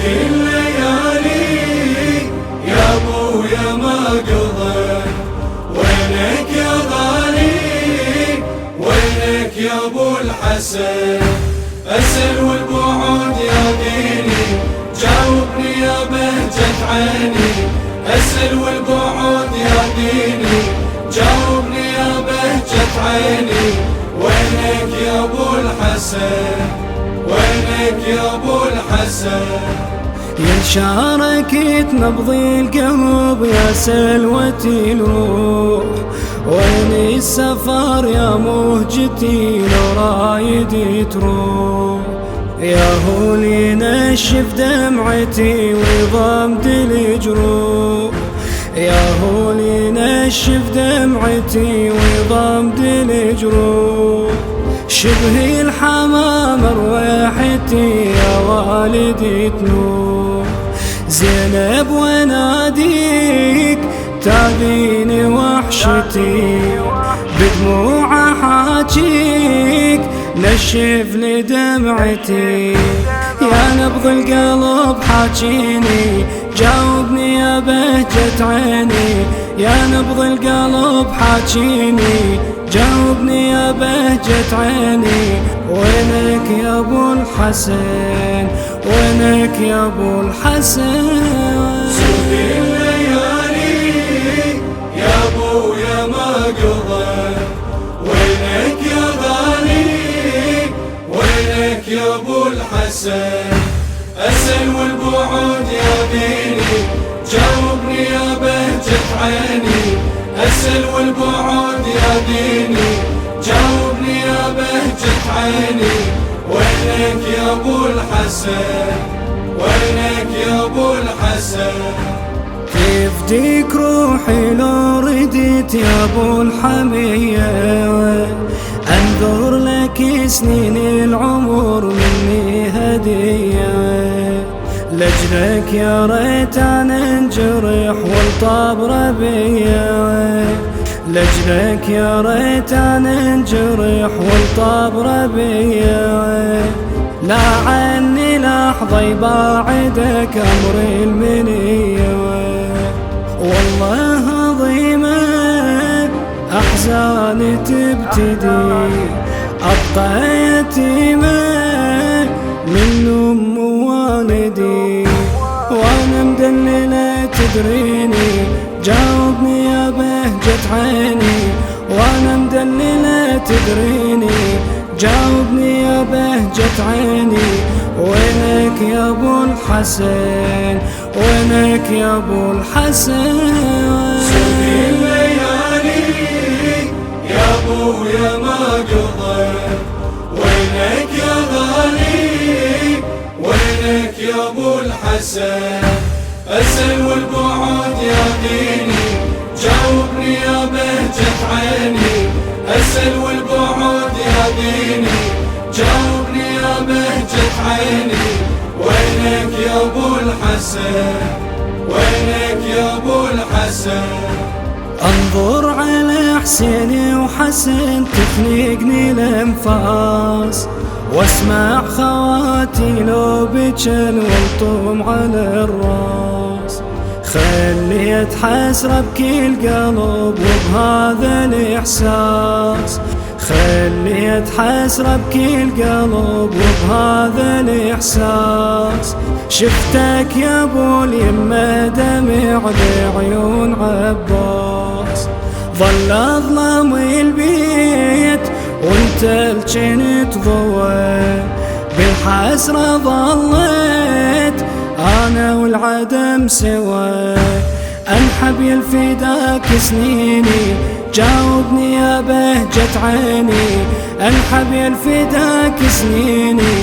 الليالي يا ابويا ما قضى، وينك يا غالي وينك يا ابو الحسن؟ اسأل والبعد يا ديني جاوبني يا بهجة عيني، اسأل والبعد يا ديني جاوبني يا بهجة عيني. وينك يا ابو الحسن؟ وينك يا ابو الحسن؟ يا شاركت نبض القلب يا سلوتي الروح، وين السفر يا مهجتي لو رايدي تروح؟ يا هو اللي نشف دمعتي وضمد الجروح، يا هو اللي نشف دمعتي وضمد الجروح. شبه الحمام رويحتي يا والدي تنوح، زينب وناديك تابيني وحشتي، بدموع حاجيك نشف لي دمعتي. يا نبض القلب حاجيني جاوبني يا بهجة عيني، يا نبض القلب حاجيني جاوبني يا بهجة عيني. وينك يا ابو الحسن؟ وينك يا ابو الحسن؟ سوق الليالي يا ابويا ما قضى، وينك يا غالي وينك يا ابو الحسن؟ اسأل والبعد يا ديني جاوبني يا بهجة عيني، اسأل والبعد يا ديني جاوبني يا بهجة عيني. وينك يا ابو الحسن؟ وينك يا ابو الحسن؟ كيف ديك روحي لو رديت يا ابو الحمية، انظر لك سنين العمر مني هدية. لجلك يا ريت انا انجرح والطاب ربية، لجلك يا ريت انا انجرح والطاب ربية. لا عني لحظة يباعدك امر المنية، والله عظيمة احزاني تبتدي، ابقى يتيمة من ام والدي. وانا مدللة تدريني جاوبني يا بهجة عيني، وانا مدللة تدريني جاوبني يا بهجة عيني. وينك يا ابو الحسن؟ وينك يا ابو الحسن؟ سوق الليالي يا ابويا ما قضى، وينك يا غالي وينك يا ابو الحسن؟ اسأل والبعد يا ديني جاوبني يا بهجة عيني، اسأل والبعد يا ديني جاوبني يا بهجة عيني. وينك يا ابو الحسن؟ وينك يا ابو الحسن؟ انظر على حسيني وحسن تخنقني الانفاس، واسمع خواتي لو بجل والطوم على الراس. خليت حسرة بكل قلب وبهذا الاحساس، خليت حسرة بكل قلب وبهذا الاحساس. شفتك يا ابو اليمة دمع بعيون عباس، ظل اظلم البيت وانت الجنت ضوى. بالحسرة ظليت انا والعدم سوا، انحب الفداك سنيني جاوبني يا بهجة عيني، انحب الفداك سنيني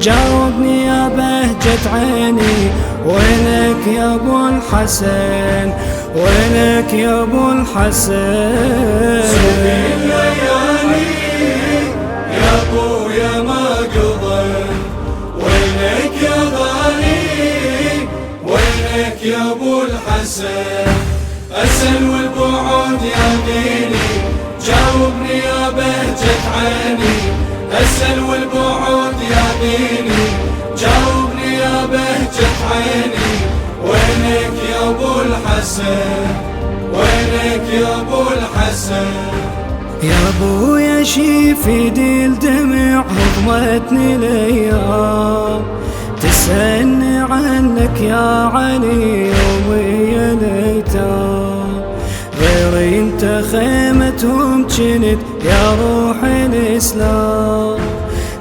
جاوبني يا بهجة عيني. وينك يا ابو الحسن؟ وينك يا ابو الحسن؟ سوق الليالي يا ابويا ما قضى، وينك يا غالي وينك يا ابو الحسن؟ اسأل والبعد يا ديني جاوبني يا بهجة عيني، اسأل والبعد يا ديني جاوبني يا بهجة يا ابو الحسن وينك يا ابو الحسن. يا ابويا شيف يدي الدمع هضمتني الايام، تسألني عنك يا علي يومي يا ليتام، غيري انت خيمتهم جنت يا روح الاسلام،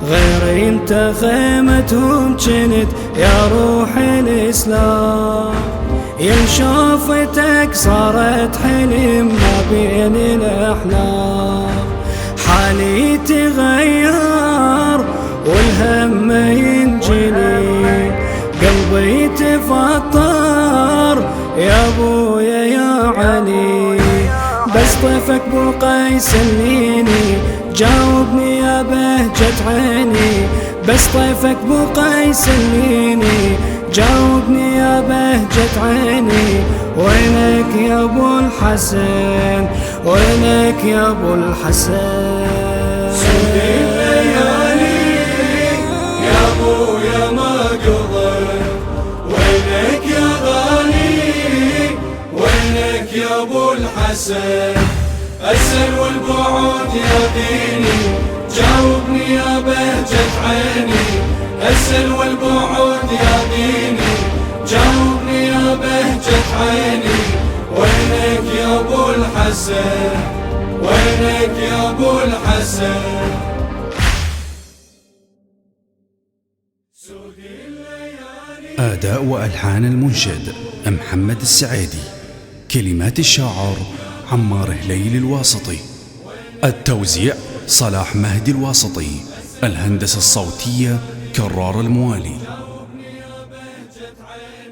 غيري انت خيمتهم جنت يا روح الاسلام، يا شوفتك صارت حلم ما بين الاحلام، حالي تغير والهم ينجلي، قلبي تفطر يا ابويا يا علي، بس طيفك بو قيس الليني جاوبني يا بهجة عيني، بس طيفك بو قيس الليني جاوبني يا بهجة عيني، وينك يا ابو الحسن وينك يا ابو الحسن. سود الليالي يا ابويا ما قضى، وينك يا غالي وينك يا ابو الحسن، أسأل والبعود ياذيني جاوبني يا بهجة عيني، أسأل والبعود ياذيني جاوبني يا بهجة عيني، وينك يا ابو الحسن وينك يا ابو الحسن. أداء وألحان المنشد محمد السعيدي، كلمات الشاعر عمار هليل الواسطي، التوزيع صلاح مهدي الواسطي، الهندسة الصوتية كرار الموالي.